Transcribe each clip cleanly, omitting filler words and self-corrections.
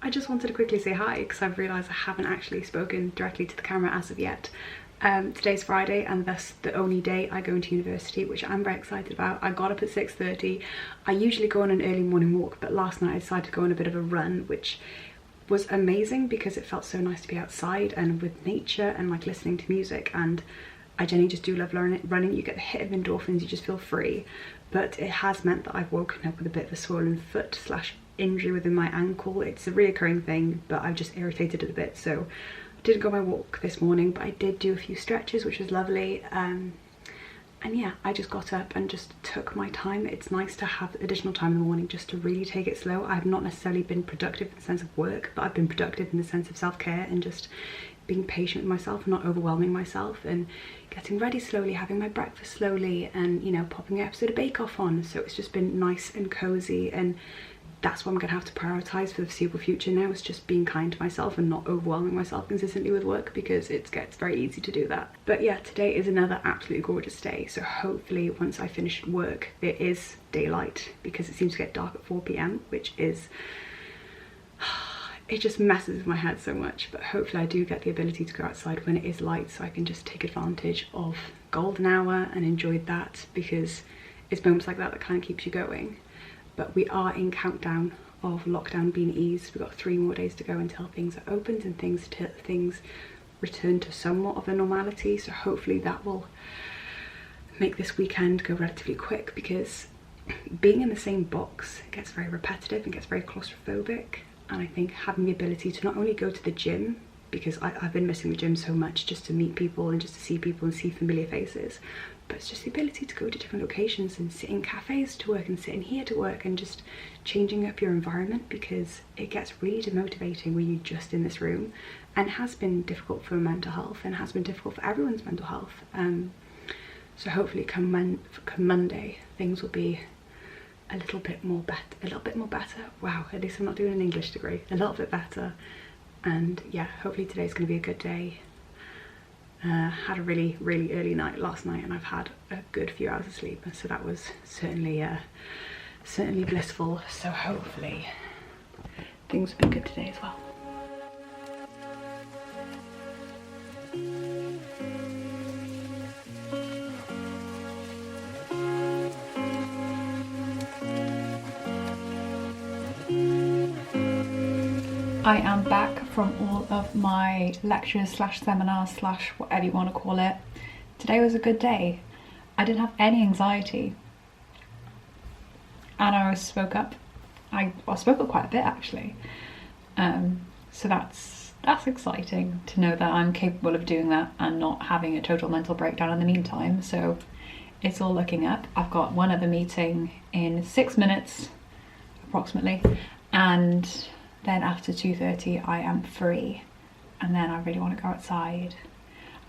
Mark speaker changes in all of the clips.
Speaker 1: I just wanted to quickly say hi because I've realised I haven't actually spoken directly to the camera as of yet. Today's Friday and thus the only day I go into university, which I'm very excited about. I got up at 6:30. I usually go on an early morning walk, but last night I decided to go on a bit of a run, which was amazing because it felt so nice to be outside and with nature and like listening to music. And I generally just do love running. You get the hit of endorphins, you just feel free. But it has meant that I've woken up with a bit of a swollen foot / injury within my ankle. It's a reoccurring thing, but I've just irritated it a bit. So I didn't go on my walk this morning, but I did do a few stretches, which was lovely. And yeah, I just got up and just took my time. It's nice to have additional time in the morning just to really take it slow. I've not necessarily been productive in the sense of work, but I've been productive in the sense of self-care and just being patient with myself and not overwhelming myself, and getting ready slowly, having my breakfast slowly, and you know, popping an episode of Bake Off on. So it's just been nice and cozy, and that's what I'm gonna have to prioritize for the foreseeable future now, is just being kind to myself and not overwhelming myself consistently with work, because it gets very easy to do that. But yeah, today is another absolutely gorgeous day, so hopefully once I finish work there is daylight, because it seems to get dark at 4 p.m, which is it just messes with my head so much. But hopefully I do get the ability to go outside when it is light, so I can just take advantage of golden hour and enjoy that, because it's moments like that that kind of keeps you going. But we are in countdown of lockdown being eased. We've got 3 more days to go until things are opened and things return to somewhat of a normality. So hopefully that will make this weekend go relatively quick, because being in the same box gets very repetitive and gets very claustrophobic. And I think having the ability to not only go to the gym, because I've been missing the gym so much, just to meet people and just to see people and see familiar faces, but it's just the ability to go to different locations and sit in cafes to work and sit in here to work, and just changing up your environment, because it gets really demotivating when you're just in this room, and has been difficult for mental health and has been difficult for everyone's mental health. So hopefully come Monday things will be a little bit more better. Wow, at least I'm not doing an English degree. A little bit better. And yeah, hopefully today's gonna be a good day. Had a really early night last night, and I've had a good few hours of sleep, so that was certainly blissful. So hopefully things will be good today as well. I am back from all of my lectures / seminars / whatever you want to call it. Today was a good day. I didn't have any anxiety, and I spoke up. I spoke up quite a bit actually. So that's exciting to know that I'm capable of doing that and not having a total mental breakdown in the meantime. So it's all looking up. I've got one other meeting in 6 minutes approximately, and then after 2:30 I am free, and then I really want to go outside.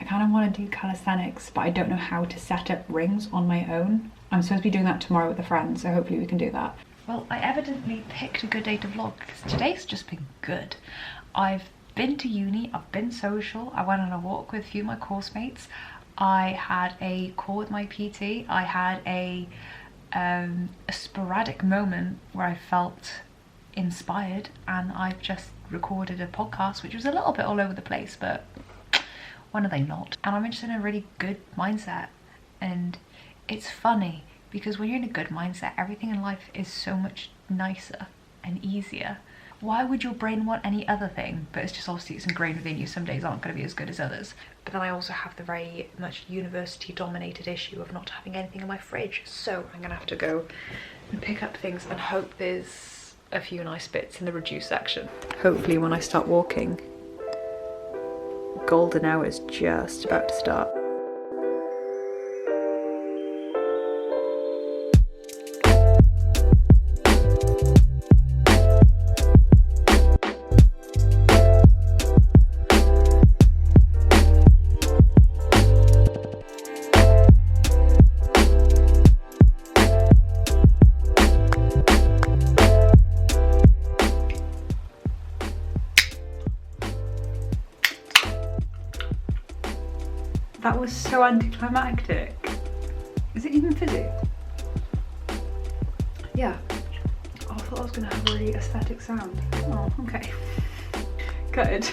Speaker 1: I kind of want to do calisthenics, but I don't know how to set up rings on my own. I'm supposed to be doing that tomorrow with a friend, so hopefully we can do that. Well, I evidently picked a good day to vlog, because today's just been good. I've been to uni, I've been social, I went on a walk with a few of my course mates, I had a call with my PT, I had a sporadic moment where I felt inspired, and I've just recorded a podcast which was a little bit all over the place, but when are they not? And I'm just in a really good mindset, and it's funny because when you're in a good mindset, everything in life is so much nicer and easier. Why would your brain want any other thing? But it's just obviously it's ingrained within you. Some days aren't going to be as good as others. But then I also have the very much university dominated issue of not having anything in my fridge, so I'm gonna have to go and pick up things and hope there's a few nice bits in the reduce section. Hopefully when I start walking, golden hour is just about to start. That was so anticlimactic. Is it even fizzy? Yeah. Oh, I thought I was going to have a really aesthetic sound. Oh, okay. Good.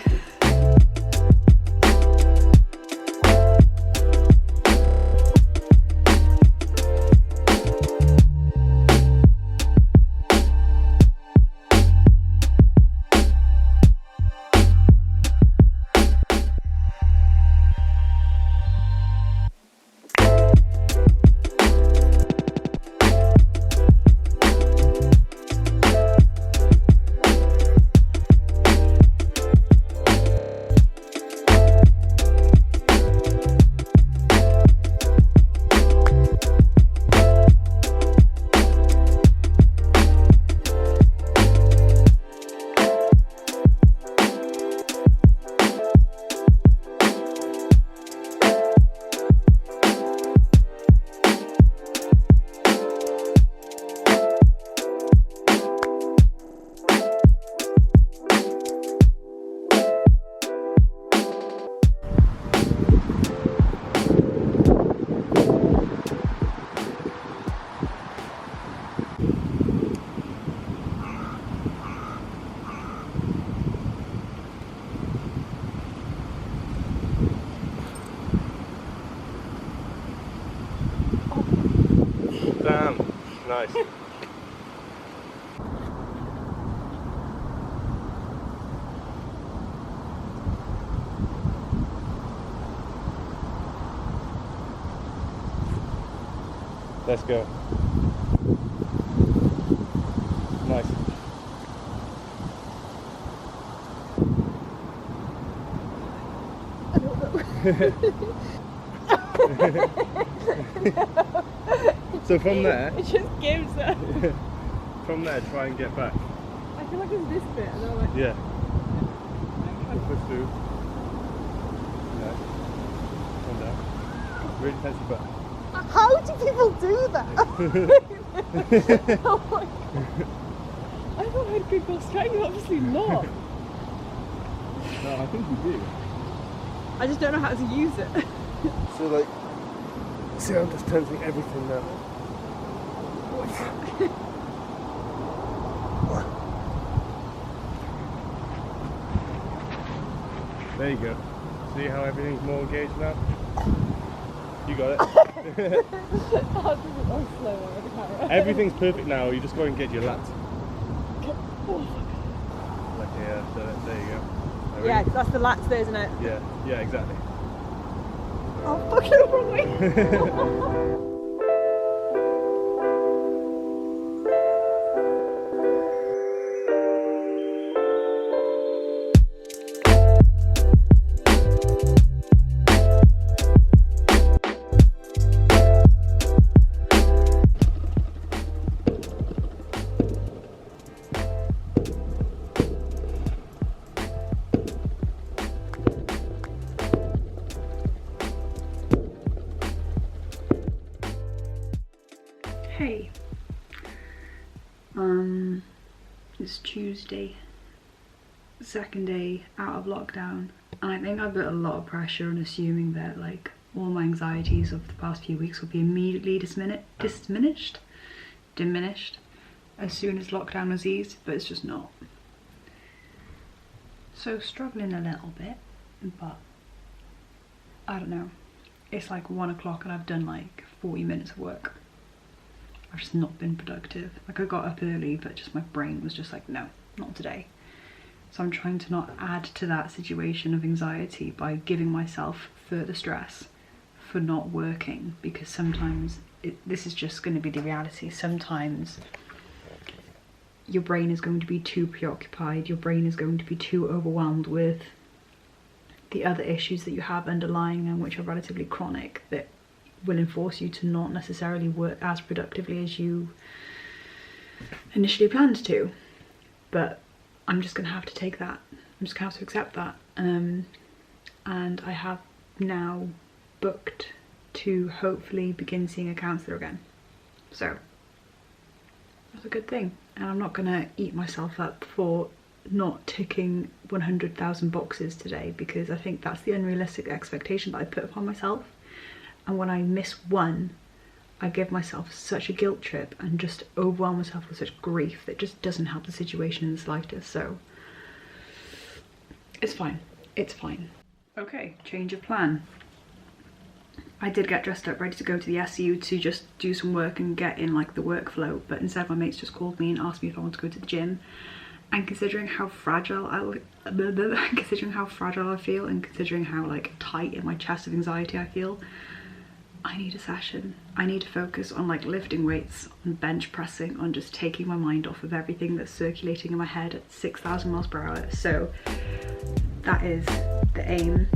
Speaker 2: Damn, nice. Let's go. Nice.
Speaker 3: I don't know.
Speaker 2: So from there,
Speaker 3: It just gives up.
Speaker 2: from there, try and get back.
Speaker 3: I feel like it's this bit, and I'm like,
Speaker 2: Yeah. Push through. No. Come down. Really tense your butt.
Speaker 3: how do people do that? Oh my god. I thought I had good core strength, obviously not.
Speaker 2: No, I think you do.
Speaker 3: I just don't know how to use it.
Speaker 2: So like, see, I'm just tensing everything now. There you go. See how everything's more engaged now? You got it.
Speaker 3: Oh, slower on the camera.
Speaker 2: Everything's perfect now, you just go and get your lats. Like, yeah, there you go.
Speaker 3: Yeah, that's the lats there, isn't it?
Speaker 2: Yeah, exactly.
Speaker 3: Oh, fucking wrong way.
Speaker 1: Hey, it's Tuesday, second day out of lockdown, and I think I've put a lot of pressure on assuming that like all my anxieties of the past few weeks will be immediately diminished as soon as lockdown was eased, but it's just not. So struggling a little bit, but I don't know. It's like 1 o'clock and I've done like 40 minutes of work. I've just not been productive. Like I got up early, but just my brain was just like, no, not today. So I'm trying to not add to that situation of anxiety by giving myself further stress for not working, because sometimes this is just going to be the reality. Sometimes your brain is going to be too preoccupied, your brain is going to be too overwhelmed with the other issues that you have underlying and which are relatively chronic, that will enforce you to not necessarily work as productively as you initially planned to. But I'm just gonna have to take that. I'm just gonna have to accept that. And I have now booked to hopefully begin seeing a counsellor again. So that's a good thing. And I'm not gonna eat myself up for not ticking 100,000 boxes today, because I think that's the unrealistic expectation that I put upon myself. And when I miss one, I give myself such a guilt trip and just overwhelm myself with such grief that just doesn't help the situation in the slightest. So it's fine, it's fine. Okay, change of plan. I did get dressed up ready to go to the SU to just do some work and get in like the workflow, but instead my mates just called me and asked me if I want to go to the gym. And considering how fragile I feel, and considering how like tight in my chest of anxiety I feel, I need a session. I need to focus on like lifting weights, on bench pressing, on just taking my mind off of everything that's circulating in my head at 6,000 miles per hour. So that is the aim.